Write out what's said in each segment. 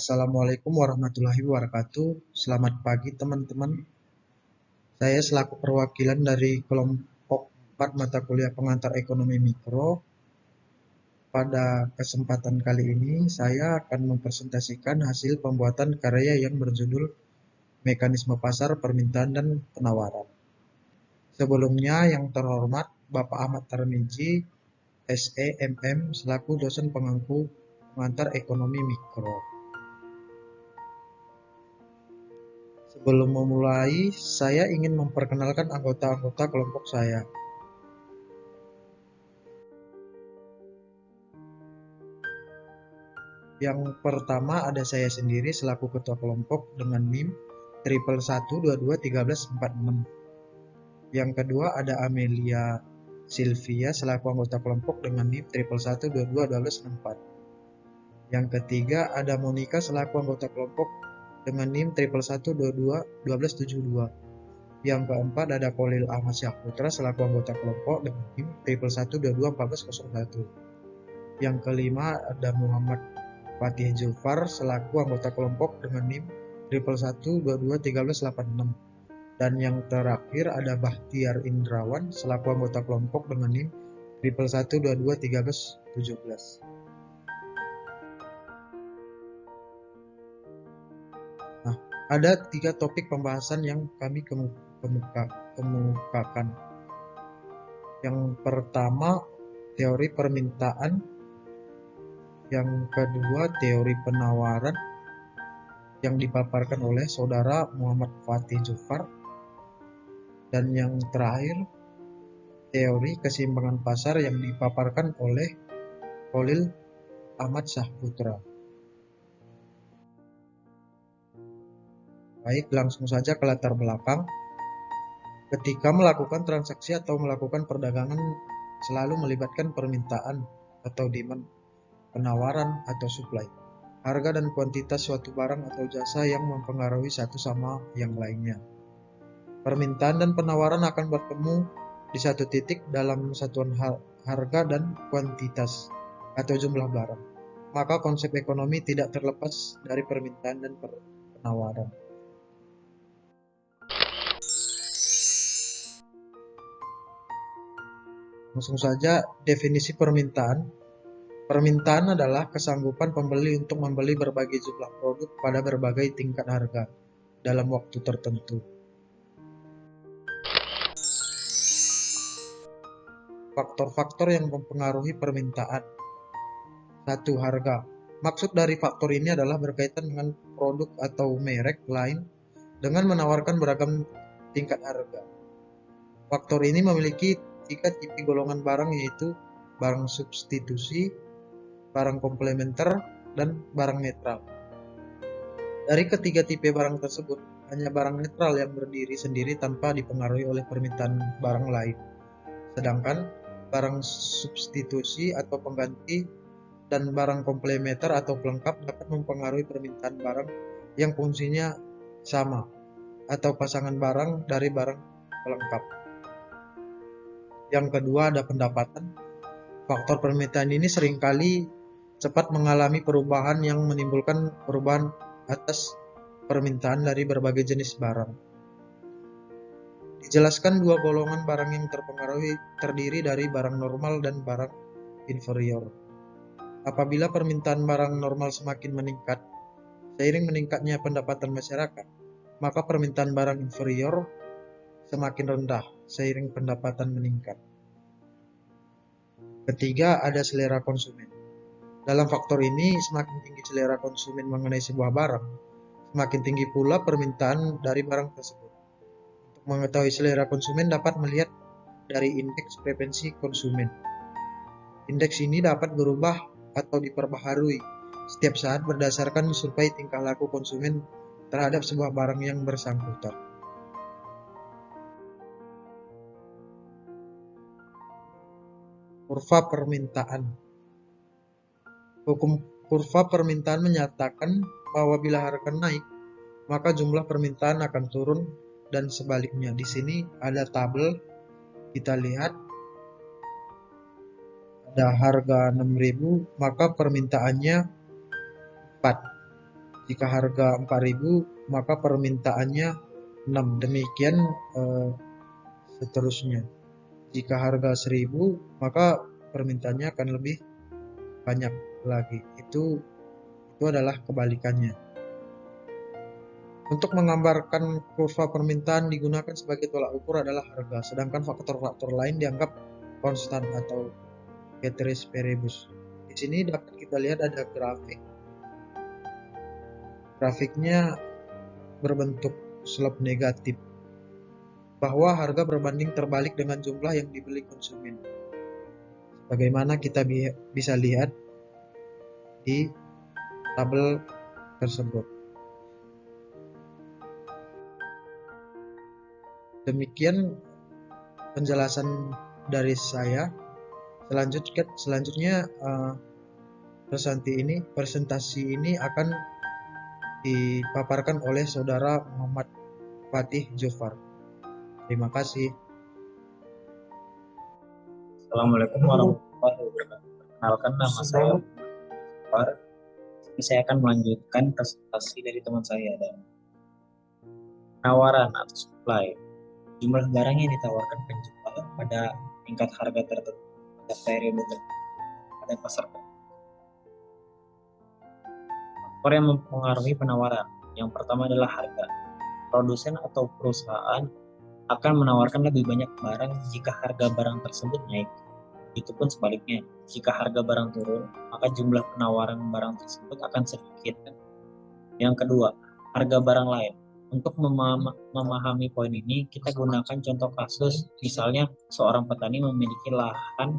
Assalamualaikum warahmatullahi wabarakatuh. Selamat pagi teman-teman. Saya selaku perwakilan dari kelompok 4 mata kuliah pengantar ekonomi mikro. Pada kesempatan kali ini saya akan mempresentasikan hasil pembuatan karya yang berjudul Mekanisme Pasar, Permintaan dan Penawaran. Sebelumnya yang terhormat Bapak Ahmad Tarmizi, SE MM selaku dosen pengantar ekonomi mikro. Sebelum memulai, saya ingin memperkenalkan anggota-anggota kelompok saya. Yang pertama ada saya sendiri selaku ketua kelompok dengan NIM 111221346. Yang kedua ada Amelia Sylvia selaku anggota kelompok dengan NIM 111221264. Yang ketiga ada Monica selaku anggota kelompok dengan NIM 111221272. Yang keempat ada Kolil Ahmad Syahputra selaku anggota kelompok dengan NIM 111221401. Yang kelima ada Muhammad Fatih Zulfar selaku anggota kelompok dengan NIM 111221386. Dan yang terakhir ada Bahtiar Indrawan selaku anggota kelompok dengan NIM 111221317. Nah, ada 3 topik pembahasan yang kami kemukakan. Yang pertama, teori permintaan. Yang kedua, teori penawaran yang dipaparkan oleh saudara Muhammad Fatih Zulfar. Dan yang terakhir, teori keseimbangan pasar yang dipaparkan oleh Kolil Ahmad Syahputra. Baik, langsung saja ke latar belakang. Ketika melakukan transaksi atau melakukan perdagangan selalu melibatkan permintaan atau demand, penawaran atau supply, harga dan kuantitas suatu barang atau jasa yang mempengaruhi satu sama yang lainnya. Permintaan dan penawaran akan bertemu di satu titik dalam satuan harga dan kuantitas atau jumlah barang. Maka konsep ekonomi tidak terlepas dari permintaan dan penawaran. Langsung saja definisi permintaan. Permintaan adalah kesanggupan pembeli untuk membeli berbagai jumlah produk pada berbagai tingkat harga dalam waktu tertentu. Faktor-faktor yang mempengaruhi permintaan. 1. Harga. Maksud dari faktor ini adalah berkaitan dengan produk atau merek lain dengan menawarkan beragam tingkat harga. Faktor ini memiliki 3 tipe golongan barang, yaitu barang substitusi, barang komplementer, dan barang netral. Dari ketiga tipe barang tersebut, hanya barang netral yang berdiri sendiri tanpa dipengaruhi oleh permintaan barang lain. Sedangkan barang substitusi atau pengganti dan barang komplementer atau pelengkap dapat mempengaruhi permintaan barang yang fungsinya sama atau pasangan barang dari barang pelengkap. Yang kedua ada pendapatan. Faktor permintaan ini seringkali cepat mengalami perubahan yang menimbulkan perubahan atas permintaan dari berbagai jenis barang. Dijelaskan 2 golongan barang yang terpengaruhi terdiri dari barang normal dan barang inferior. Apabila permintaan barang normal semakin meningkat, seiring meningkatnya pendapatan masyarakat, maka permintaan barang inferior semakin rendah seiring pendapatan meningkat. Ketiga, ada selera konsumen. Dalam faktor ini, semakin tinggi selera konsumen mengenai sebuah barang, semakin tinggi pula permintaan dari barang tersebut. Untuk mengetahui selera konsumen dapat melihat dari indeks preferensi konsumen. Indeks ini dapat berubah atau diperbaharui setiap saat berdasarkan survei tingkah laku konsumen terhadap sebuah barang yang bersangkutan. Kurva permintaan. Hukum kurva permintaan menyatakan bahwa bila harga naik, maka jumlah permintaan akan turun dan sebaliknya. Di sini ada tabel, kita lihat ada harga 6.000, maka permintaannya 4. Jika harga 4.000, maka permintaannya 6. Demikian seterusnya. Jika harga 1.000, maka permintaannya akan lebih banyak lagi. Itu adalah kebalikannya. Untuk menggambarkan kurva permintaan digunakan sebagai tolak ukur adalah harga, sedangkan faktor-faktor lain dianggap konstan atau ceteris paribus. Di sini dapat kita lihat ada grafik. Grafiknya berbentuk slope negatif, bahwa harga berbanding terbalik dengan jumlah yang dibeli konsumen. Bagaimana kita bisa lihat di tabel tersebut. Demikian penjelasan dari saya. Selanjutnya presentasi ini akan dipaparkan oleh saudara Muhammad Fatih Jofar. Terima kasih. Assalamualaikum warahmatullahi wabarakatuh. Perkenalkan, nama saya Jofar. Ini saya akan melanjutkan presentasi dari teman saya dan penawaran atau supply. Jumlah barang yang ditawarkan penjual pada tingkat harga tertentu pada variabel tertentu pada pasar. Faktor yang mempengaruhi penawaran. Yang pertama adalah harga. Produsen atau perusahaan akan menawarkan lebih banyak barang jika harga barang tersebut naik. Itu pun sebaliknya, jika harga barang turun, maka jumlah penawaran barang tersebut akan sedikit. Yang kedua, harga barang lain. Untuk memahami poin ini, kita gunakan contoh kasus, misalnya seorang petani memiliki lahan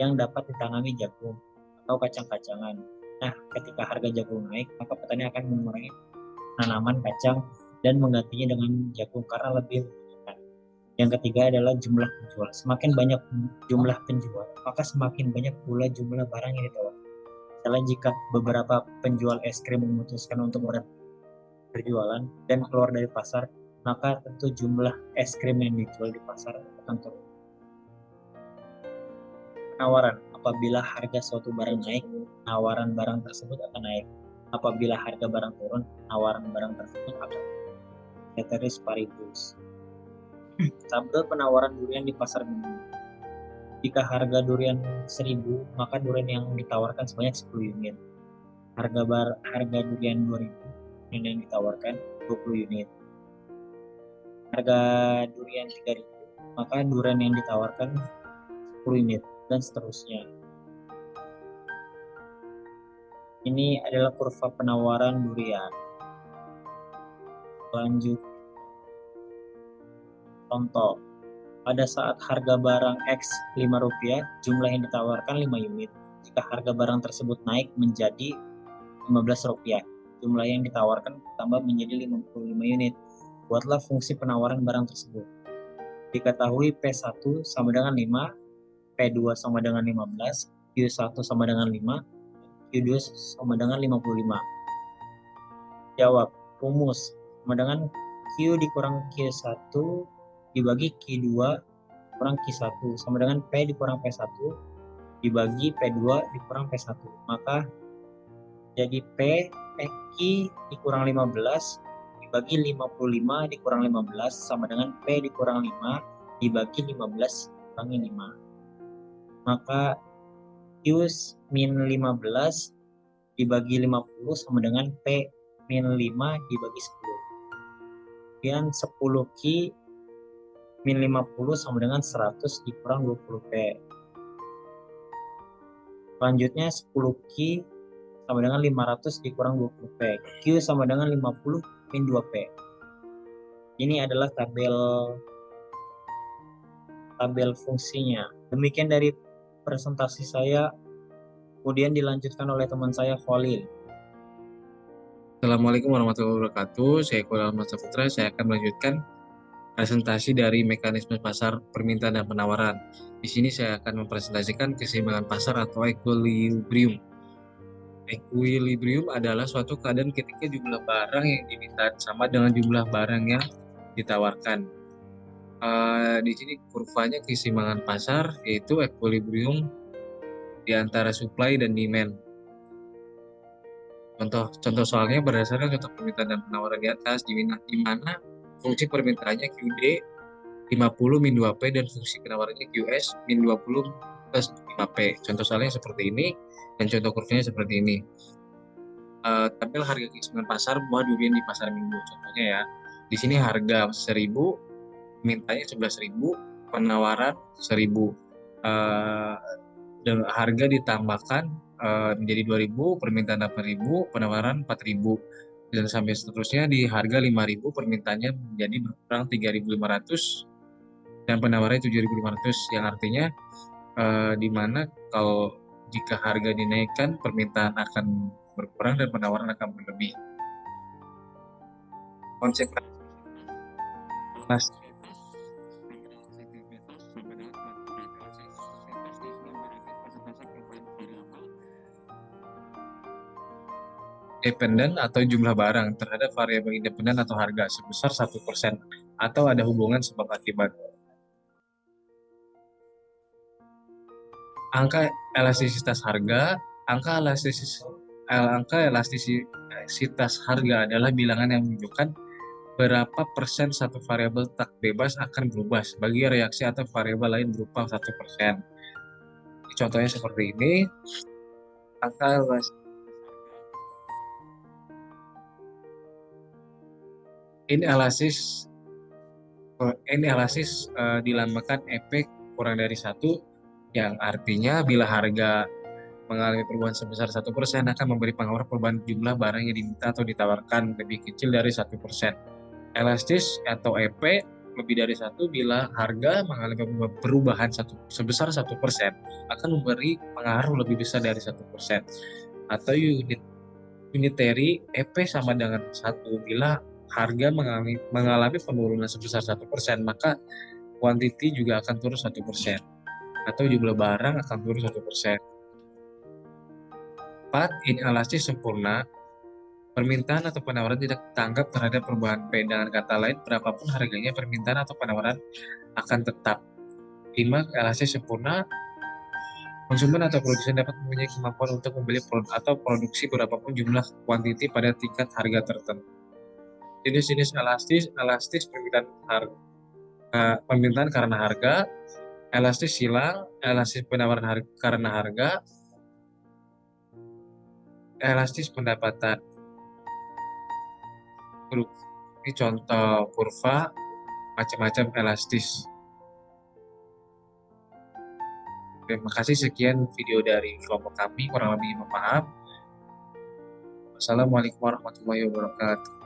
yang dapat ditanami jagung atau kacang-kacangan. Nah, ketika harga jagung naik, maka petani akan mengurangi tanaman kacang dan menggantinya dengan jagung karena lebih memudahkan. Yang ketiga adalah jumlah penjual. Semakin banyak jumlah penjual, maka semakin banyak pula jumlah barang yang ditawarkan. Misalnya jika beberapa penjual es krim memutuskan untuk berjualan dan keluar dari pasar, maka tentu jumlah es krim yang dijual di pasar akan turun. Penawaran. Apabila harga suatu barang naik, penawaran barang tersebut akan naik. Apabila harga barang turun, penawaran barang tersebut akan ceteris paribus. Tabel penawaran durian di pasar minggu. Jika harga durian 1.000, maka durian yang ditawarkan sebanyak 10 unit. Harga durian 2.000, durian yang ditawarkan 20 unit. Harga durian 3.000, maka durian yang ditawarkan 10 unit, dan seterusnya. Ini adalah kurva penawaran durian. Lanjut. Contoh. Pada saat harga barang X Rp5, jumlah yang ditawarkan 5 unit. Jika harga barang tersebut naik menjadi Rp15, jumlah yang ditawarkan bertambah menjadi 55 unit. Buatlah fungsi penawaran barang tersebut. Diketahui P1 sama dengan 5, P2 sama dengan 15, Q1 sama dengan 5, Q2 sama dengan 55. Jawab, rumus sama dengan Q dikurang Q1 dibagi Q2 kurang Q1 sama dengan P dikurang P1 dibagi P2 dikurang P1. Maka jadi Q dikurang 15 dibagi 55 dikurang 15 sama dengan P dikurang 5 dibagi 15 kurangi 5. Maka Q min 15 dibagi 50 sama dengan P min 5 dibagi 10. Kemudian 10 Q min 50 sama dengan 100 dikurang 20 P. Selanjutnya 10 Q sama dengan 500 dikurang 20 P. Q sama dengan 50 min 2 P. Ini adalah tabel fungsinya. Demikian dari presentasi saya, kemudian dilanjutkan oleh teman saya Khalil. Assalamualaikum warahmatullahi wabarakatuh. Saya Khalil Ahmad Saputra. Saya akan melanjutkan presentasi dari mekanisme pasar permintaan dan penawaran. Di sini saya akan mempresentasikan keseimbangan pasar atau equilibrium. Equilibrium adalah suatu keadaan ketika jumlah barang yang diminta sama dengan jumlah barang yang ditawarkan. Di sini kurvanya keseimbangan pasar, yaitu equilibrium di antara supply dan demand. Contoh soalnya berdasarkan contoh permintaan dan penawaran di atas, di mana fungsi permintaannya QD 50 min 2P dan fungsi penawarannya QS min 20 plus 5P. Contoh soalnya seperti ini dan contoh kurvanya seperti ini. Tabel harga keseimbangan pasar buah durian di pasar minggu. Contohnya ya, di sini harga 1000, mintanya 11.000, penawaran 1000. Dan harga ditambahkan menjadi 2.000, permintaan 8.000, penawaran 4.000. Dan sampai seterusnya di harga 5.000, permintaannya menjadi berkurang 3.500 dan penawarannya 7.500, yang artinya di mana kalau jika harga dinaikkan, permintaan akan berkurang dan penawaran akan berlebih. Konsep dependen atau jumlah barang terhadap variabel independen atau harga sebesar 1% atau ada hubungan sebab akibat. Angka elastisitas harga, angka elastisitas harga adalah bilangan yang menunjukkan berapa persen satu variabel tak bebas akan berubah sebagai reaksi atau variabel lain berupa 1%. Contohnya seperti ini, angka inelastis dilambangkan EP kurang dari 1, yang artinya bila harga mengalami perubahan sebesar 1% akan memberi pengaruh perubahan jumlah barang yang diminta atau ditawarkan lebih kecil dari 1%. Elastis atau EP lebih dari 1 bila harga mengalami perubahan sebesar 1% akan memberi pengaruh lebih besar dari 1%. Atau unitary EP sama dengan 1 bila harga mengalami penurunan sebesar 1%, maka quantity juga akan turun 1%, atau jumlah barang akan turun 1%. 4. Inelastis sempurna, permintaan atau penawaran tidak tanggap terhadap perubahan P. Dengan kata lain, berapapun harganya, permintaan atau penawaran akan tetap. 5. Elastis sempurna, konsumen atau produsen dapat mempunyai kemampuan untuk membeli atau produksi berapapun jumlah kuantiti pada tingkat harga tertentu. Jenis-jenis elastis permintaan karena harga, elastis silang, elastis penawaran karena harga, elastis pendapatan. Ini contoh kurva macam-macam elastis. Terima kasih, sekian video dari kelompok kami, kurang lebih mohon maaf. Wassalamualaikum warahmatullahi wabarakatuh.